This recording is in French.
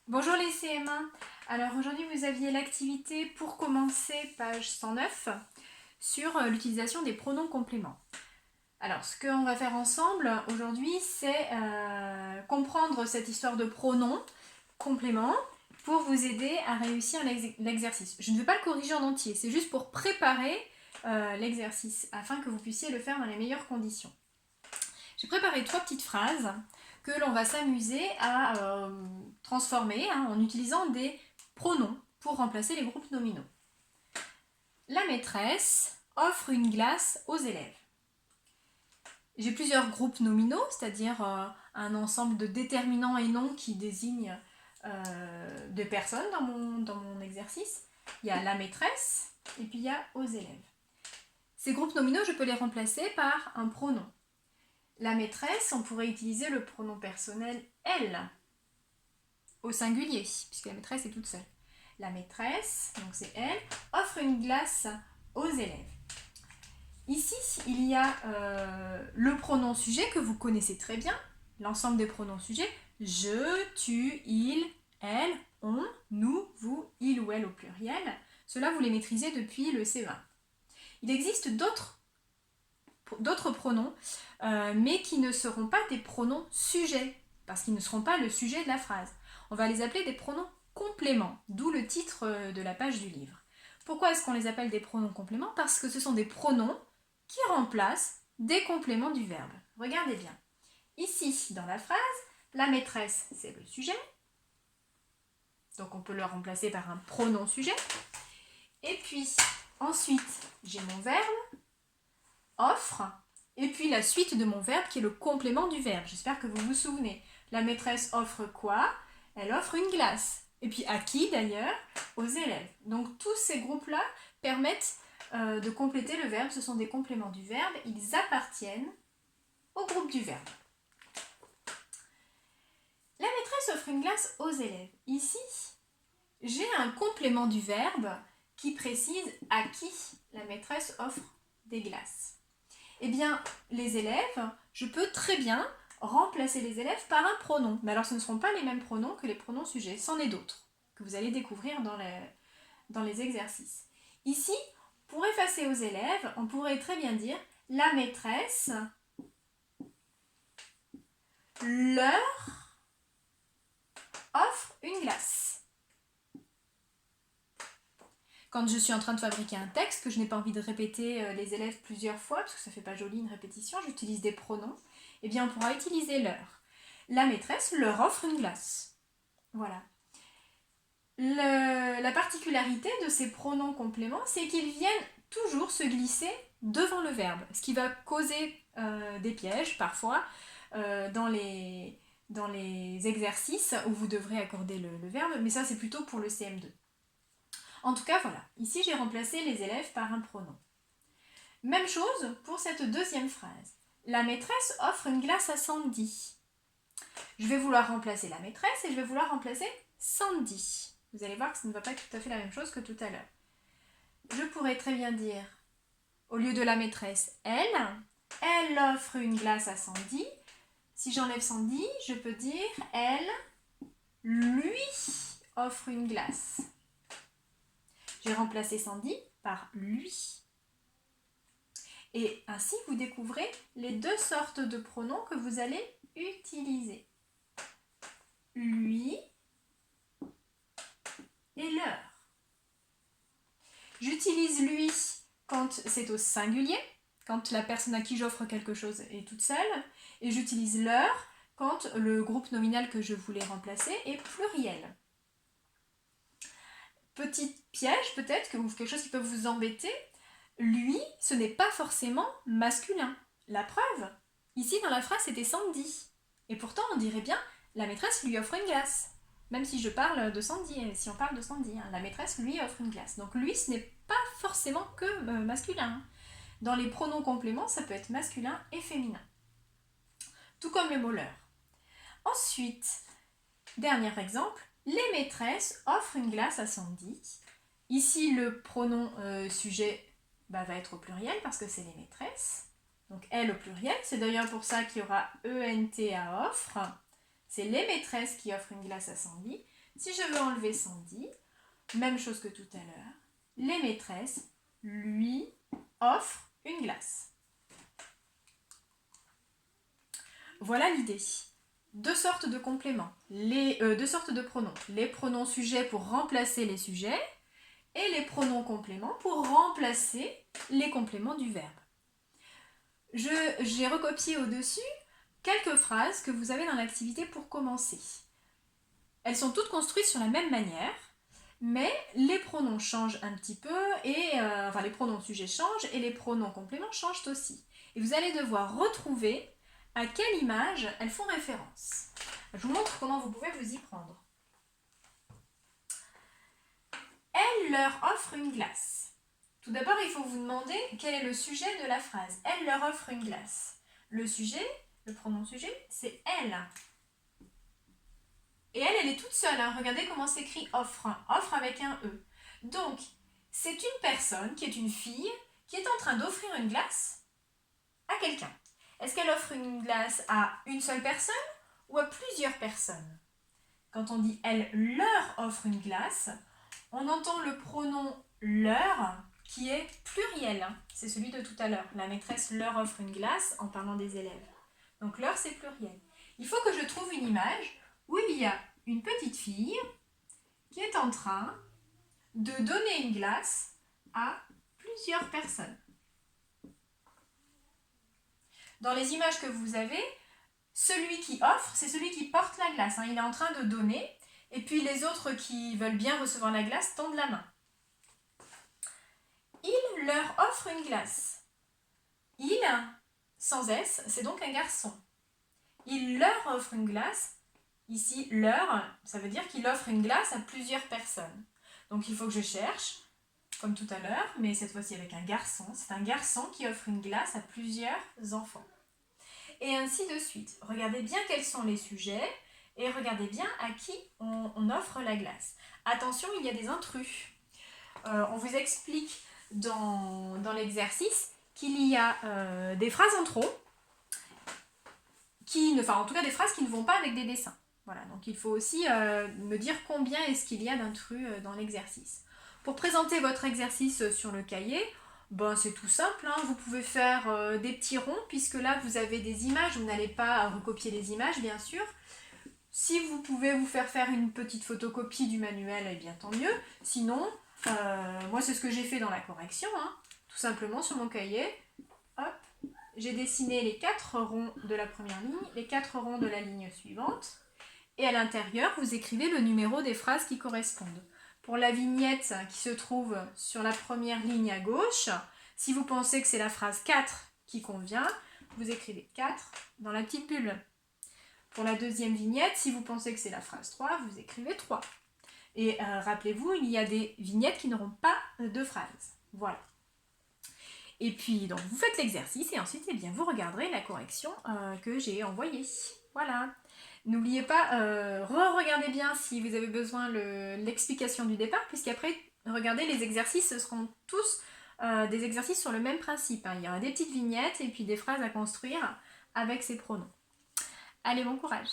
Bonjour les CM1. Alors aujourd'hui vous aviez l'activité pour commencer, page 109, sur l'utilisation des pronoms compléments. Alors ce qu'on va faire ensemble aujourd'hui, c'est comprendre cette histoire de pronoms compléments pour vous aider à réussir l'exercice. Je ne vais pas le corriger en entier, c'est juste pour préparer l'exercice afin que vous puissiez le faire dans les meilleures conditions. J'ai préparé 3 petites phrases que l'on va s'amuser à transformer en utilisant des pronoms pour remplacer les groupes nominaux. La maîtresse offre une glace aux élèves. J'ai plusieurs groupes nominaux, c'est-à-dire un ensemble de déterminants et noms qui désignent des personnes dans mon exercice. Il y a la maîtresse et puis il y a aux élèves. Ces groupes nominaux, je peux les remplacer par un pronom. La maîtresse, on pourrait utiliser le pronom personnel elle au singulier, puisque la maîtresse est toute seule. La maîtresse, donc c'est elle, offre une glace aux élèves. Ici, il y a le pronom sujet que vous connaissez très bien, l'ensemble des pronoms sujets. Je, tu, il, elle, on, nous, vous, il ou elle au pluriel. Cela, vous les maîtrisez depuis le CE1. Il existe d'autres pronoms, mais qui ne seront pas des pronoms sujets, parce qu'ils ne seront pas le sujet de la phrase. On va les appeler des pronoms compléments, d'où le titre de la page du livre. Pourquoi est-ce qu'on les appelle des pronoms compléments? Parce que ce sont des pronoms qui remplacent des compléments du verbe. Regardez bien. Ici, dans la phrase, la maîtresse, c'est le sujet. Donc on peut le remplacer par un pronom sujet. Et puis, ensuite, j'ai mon verbe, offre, et puis la suite de mon verbe qui est le complément du verbe. J'espère que vous vous souvenez. La maîtresse offre quoi? Elle offre une glace. Et puis à qui d'ailleurs? Aux élèves. Donc tous ces groupes-là permettent de compléter le verbe. Ce sont des compléments du verbe. Ils appartiennent au groupe du verbe. La maîtresse offre une glace aux élèves. Ici, j'ai un complément du verbe qui précise à qui la maîtresse offre des glaces. Eh bien, les élèves, je peux très bien remplacer les élèves par un pronom. Mais alors, ce ne seront pas les mêmes pronoms que les pronoms sujets. C'en est d'autres que vous allez découvrir dans les exercices. Ici, pour effacer aux élèves, on pourrait très bien dire la maîtresse leur offre une glace. Quand je suis en train de fabriquer un texte, que je n'ai pas envie de répéter les élèves plusieurs fois, parce que ça ne fait pas joli une répétition, j'utilise des pronoms, eh bien on pourra utiliser leur. La maîtresse leur offre une glace. Voilà. La particularité de ces pronoms compléments, c'est qu'ils viennent toujours se glisser devant le verbe, ce qui va causer des pièges parfois dans les exercices où vous devrez accorder le verbe, mais ça c'est plutôt pour le CM2. En tout cas, voilà. Ici, j'ai remplacé les élèves par un pronom. Même chose pour cette deuxième phrase. La maîtresse offre une glace à Sandy. Je vais vouloir remplacer la maîtresse et je vais vouloir remplacer Sandy. Vous allez voir que ça ne va pas être tout à fait la même chose que tout à l'heure. Je pourrais très bien dire, au lieu de la maîtresse, elle offre une glace à Sandy. Si j'enlève Sandy, je peux dire, elle lui offre une glace. J'ai remplacé Sandy par lui. Et ainsi, vous découvrez les deux sortes de pronoms que vous allez utiliser. Lui et leur. J'utilise lui quand c'est au singulier, quand la personne à qui j'offre quelque chose est toute seule. Et j'utilise leur quand le groupe nominal que je voulais remplacer est pluriel. Petit piège peut-être, quelque chose qui peut vous embêter, lui, ce n'est pas forcément masculin. La preuve, ici dans la phrase c'était Sandy. Et pourtant on dirait bien, la maîtresse lui offre une glace. Même si je parle de Sandy, si on parle de Sandy, la maîtresse lui offre une glace. Donc lui, ce n'est pas forcément que masculin. Dans les pronoms compléments, ça peut être masculin et féminin. Tout comme le mot leur. Ensuite, dernier exemple, les maîtresses offrent une glace à Sandy. Ici, le pronom sujet va être au pluriel parce que c'est les maîtresses. Donc elle au pluriel, c'est d'ailleurs pour ça qu'il y aura ENT à offre. C'est les maîtresses qui offrent une glace à Sandy. Si je veux enlever Sandy, même chose que tout à l'heure, les maîtresses lui offrent une glace. Voilà l'idée. Deux sortes de compléments, deux sortes de pronoms. Les pronoms sujets pour remplacer les sujets et les pronoms compléments pour remplacer les compléments du verbe. J'ai recopié au-dessus quelques phrases que vous avez dans l'activité pour commencer. Elles sont toutes construites sur la même manière, mais les pronoms changent un petit peu, et les pronoms sujets changent et les pronoms compléments changent aussi. Et vous allez devoir retrouver à quelle image elles font référence. Je vous montre comment vous pouvez vous y prendre. Elle leur offre une glace. Tout d'abord, il faut vous demander quel est le sujet de la phrase. Elle leur offre une glace. Le sujet, le pronom sujet, c'est elle. Et elle est toute seule. Hein. Regardez comment s'écrit offre. Offre avec un E. Donc, c'est une personne qui est une fille qui est en train d'offrir une glace à quelqu'un. Est-ce qu'elle offre une glace à une seule personne ou à plusieurs personnes? Quand on dit elle leur offre une glace, on entend le pronom leur qui est pluriel. C'est celui de tout à l'heure. La maîtresse leur offre une glace en parlant des élèves. Donc leur c'est pluriel. Il faut que je trouve une image où il y a une petite fille qui est en train de donner une glace à plusieurs personnes. Dans les images que vous avez, celui qui offre, c'est celui qui porte la glace. Il est en train de donner, et puis les autres qui veulent bien recevoir la glace tendent la main. Il leur offre une glace. Il, sans S, c'est donc un garçon. Il leur offre une glace. Ici, leur, ça veut dire qu'il offre une glace à plusieurs personnes. Donc il faut que je cherche, comme tout à l'heure, mais cette fois-ci avec un garçon. C'est un garçon qui offre une glace à plusieurs enfants. Et ainsi de suite. Regardez bien quels sont les sujets et regardez bien à qui on offre la glace. Attention, il y a des intrus. On vous explique dans l'exercice qu'il y a des phrases en trop, en tout cas des phrases qui ne vont pas avec des dessins. Voilà, donc il faut aussi me dire combien est-ce qu'il y a d'intrus dans l'exercice. Pour présenter votre exercice sur le cahier, c'est tout simple, hein. Vous pouvez faire des petits ronds, puisque là vous avez des images, vous n'allez pas recopier les images bien sûr. Si vous pouvez vous faire une petite photocopie du manuel, eh bien tant mieux. Sinon, moi c'est ce que j'ai fait dans la correction, hein. Tout simplement sur mon cahier, hop, j'ai dessiné les 4 ronds de la première ligne, les 4 ronds de la ligne suivante, et à l'intérieur vous écrivez le numéro des phrases qui correspondent. Pour la vignette qui se trouve sur la première ligne à gauche, si vous pensez que c'est la phrase 4 qui convient, vous écrivez 4 dans la petite bulle. Pour la deuxième vignette, si vous pensez que c'est la phrase 3, vous écrivez 3. Et rappelez-vous, il y a des vignettes qui n'auront pas de phrase. Voilà. Et puis, donc, vous faites l'exercice et ensuite, vous regarderez la correction que j'ai envoyée. Voilà. N'oubliez pas, regardez bien si vous avez besoin l'explication du départ, puisqu'après, regardez, les exercices, ce seront tous des exercices sur le même principe. Hein. Il y aura des petites vignettes et puis des phrases à construire avec ces pronoms. Allez, bon courage!